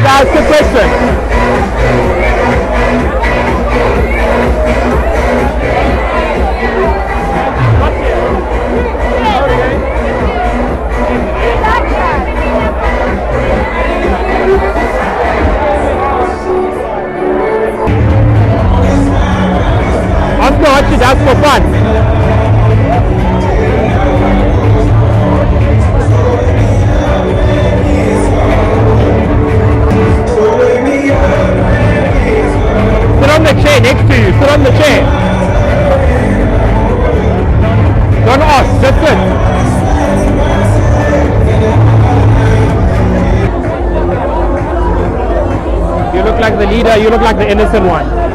ask a question. Oscar, what you does for fun? Sit on the chair next to you. Sit on the chair. Don't ask, just sit. You look like the leader, you look like the innocent one.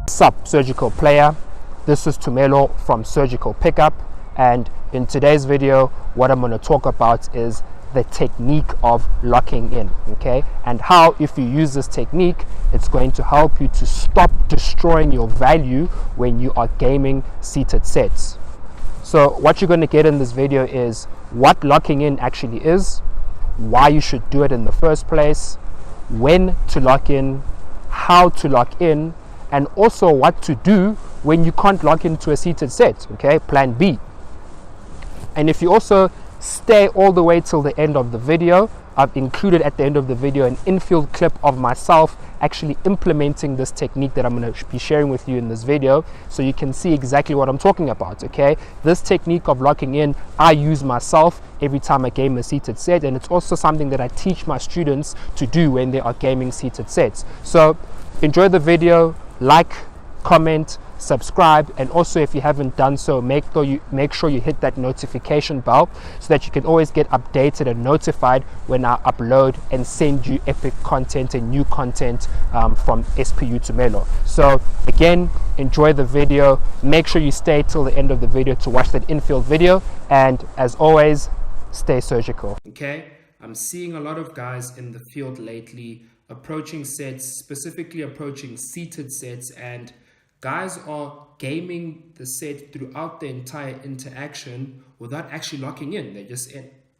Sup, surgical player, this is Tumelo from Surgical Pickup, and in today's video what I'm going to talk about is the technique of locking in, okay, and how if you use this technique it's going to help you to stop destroying your value when you are gaming seated sets. So what you're going to get in this video is what locking in actually is, why you should do it in the first place, when to lock in, how to lock in, and also what to do when you can't lock into a seated set, okay, plan B. And if you also stay all the way till the end of the video, I've included at the end of the video an Infield clip of myself actually implementing this technique that I'm going to be sharing with you in this video, so you can see exactly what I'm talking about, okay. This technique of locking in I use myself every time I game a seated set, and it's also something that I teach my students to do when they are gaming seated sets. So enjoy the video, like, comment, subscribe, and also if you haven't done so, make sure you hit that notification bell so that you can always get updated and notified when I upload and send you epic content and new content from SPU Tumelo. So again, enjoy the video, make sure you stay till the end of the video to watch that Infield video, and as always, stay surgical. Okay, I'm seeing a lot of guys in the field lately approaching sets, specifically approaching seated sets, and guys are gaming the set throughout the entire interaction without actually locking in. They just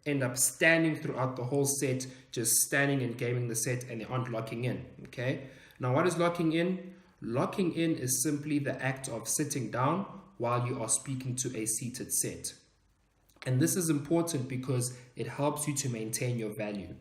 end up standing throughout the whole set, just standing and gaming the set, and they aren't locking in, okay? Now, what is locking in? Locking in is simply the act of sitting down while you are speaking to a seated set. And this is important because it helps you to maintain your value.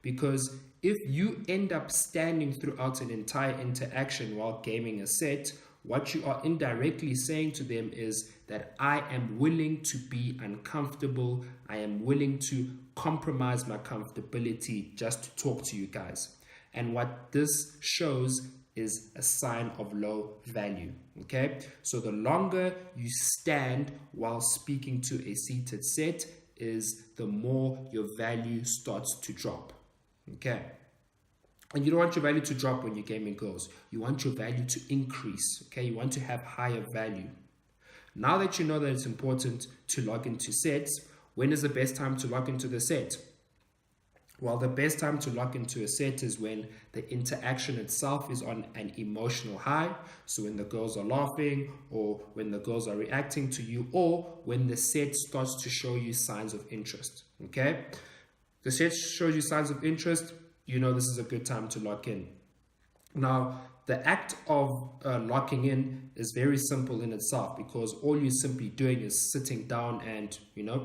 Because if you end up standing throughout an entire interaction while gaming a set, what you are indirectly saying to them is that I am willing to be uncomfortable. I am willing to compromise my comfortability just to talk to you guys. And what this shows is a sign of low value, okay? So the longer you stand while speaking to a seated set is the more your value starts to drop. Okay, and you don't want your value to drop when you're gaming girls. You want your value to increase, okay? You want to have higher value. Now that you know that it's important to log into sets, when is the best time to log into the set? Well, the best time to log into a set is when the interaction itself is on an emotional high. So when the girls are laughing, or when the girls are reacting to you, or when the set starts to show you signs of interest, okay? The set shows you signs of interest, you know this is a good time to lock in. Now, the act of locking in is very simple in itself, because all you're simply doing is sitting down and,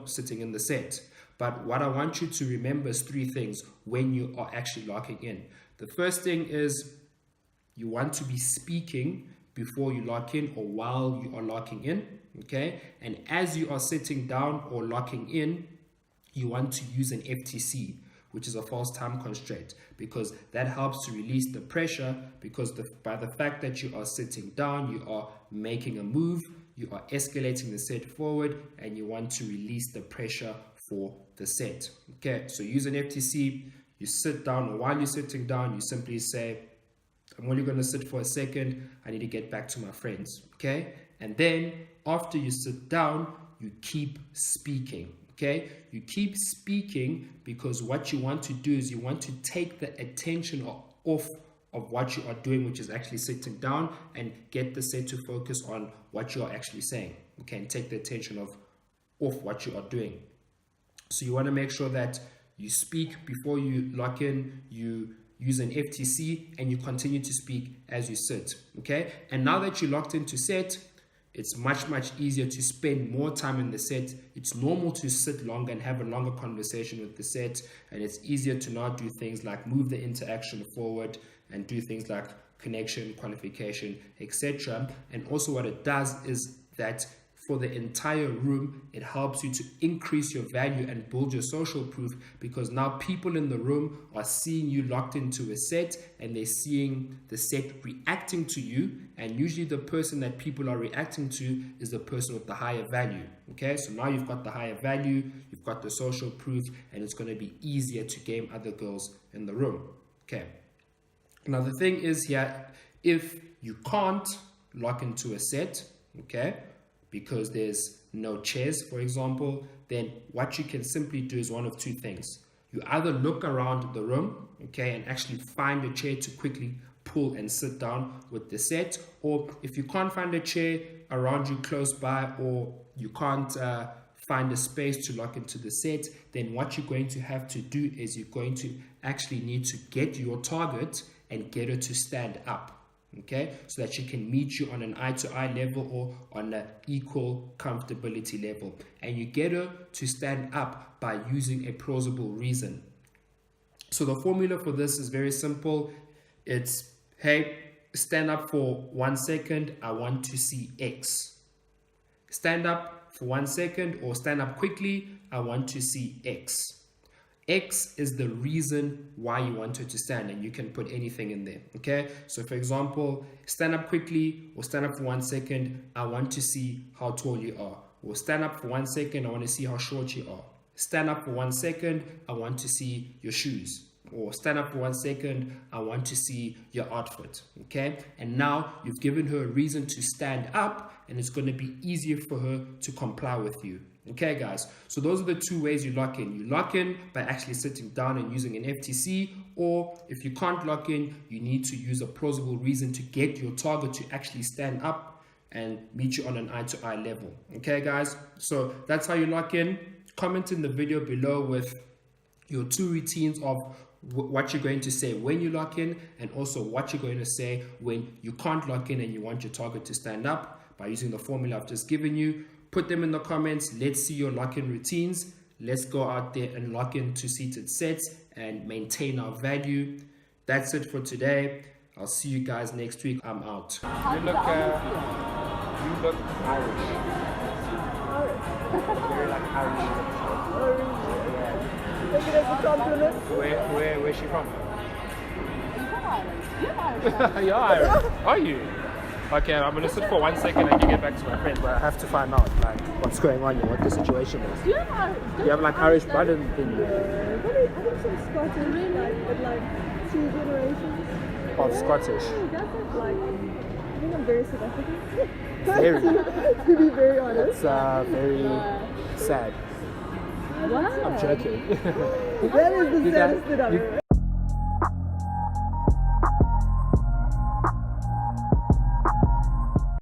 sitting in the set. But what I want you to remember is 3 things when you are actually locking in. The first thing is you want to be speaking before you lock in or while you are locking in, okay? And as you are sitting down or locking in, you want to use an FTC, which is a false time constraint, because that helps to release the pressure, because by the fact that you are sitting down, you are making a move, you are escalating the set forward, and you want to release the pressure for the set. Okay, so use an FTC, you sit down, or while you're sitting down, you simply say, I'm only going to sit for a second, I need to get back to my friends. Okay, and then after you sit down, you keep speaking. Okay, you keep speaking because what you want to do is you want to take the attention off of what you are doing, which is actually sitting down, and get the set to focus on what you are actually saying. Okay, and take the attention off what you are doing. So you want to make sure that you speak before you lock in, you use an FTC, and you continue to speak as you sit. Okay, and now that you're locked into set, it's much easier to spend more time in the set. It's normal to sit longer and have a longer conversation with the set, and it's easier to now do things like move the interaction forward and do things like connection, qualification, etc. And also what it does is that for the entire room, it helps you to increase your value and build your social proof, because now people in the room are seeing you locked into a set, and they're seeing the set reacting to you, and usually the person that people are reacting to is the person with the higher value. Okay, so now you've got the higher value, you've got the social proof, and it's going to be easier to game other girls in the room. Okay, now the thing is here, if you can't lock into a set, okay, because there's no chairs, for example, then what you can simply do is one of two things. You either look around the room, okay, and actually find a chair to quickly pull and sit down with the set, or if you can't find a chair around you close by, or you can't find a space to lock into the set, then what you're going to have to do is you're going to actually need to get your target and get her to stand up. Okay, so that she can meet you on an eye-to-eye level or on an equal comfortability level, and you get her to stand up by using a plausible reason. So the formula for this is very simple. It's, hey, stand up for 1 second, I want to see X. Stand up for 1 second, or stand up quickly, I want to see X. X is the reason why you want her to stand, and you can put anything in there. Okay, so for example, stand up quickly, or stand up for 1 second, I want to see how tall you are. Or stand up for 1 second, I want to see how short you are. Stand up for 1 second, I want to see your shoes. Or stand up for 1 second, I want to see your outfit. Okay, and now you've given her a reason to stand up, and it's going to be easier for her to comply with you. Okay, guys, so those are the two ways you lock in. You lock in by actually sitting down and using an FTC, or if you can't lock in, you need to use a plausible reason to get your target to actually stand up and meet you on an eye-to-eye level. Okay, guys, so that's how you lock in. Comment in the video below with your 2 routines of what you're going to say when you lock in, and also what you're going to say when you can't lock in and you want your target to stand up by using the formula I've just given you. Put them in the comments. Let's see your lock-in routines. Let's go out there and lock into seated sets and maintain our value. That's it for today. I'll see you guys next week. I'm out. You look Irish. Very like Irish. Take it as a compliment. Where's she from? You're Irish. You're Irish. Are you? Okay, I'm gonna sit for 1 second and you get back to my friends, but I have to find out like what's going on here, what the situation is. You're Irish. You have like Irish blood in you. I think some Scottish, but like 2 generations. Of Scottish. That's like, I think I'm very South African. Very. To be very honest. It's very sad. Wow. I'm joking. That is the saddest that I've ever.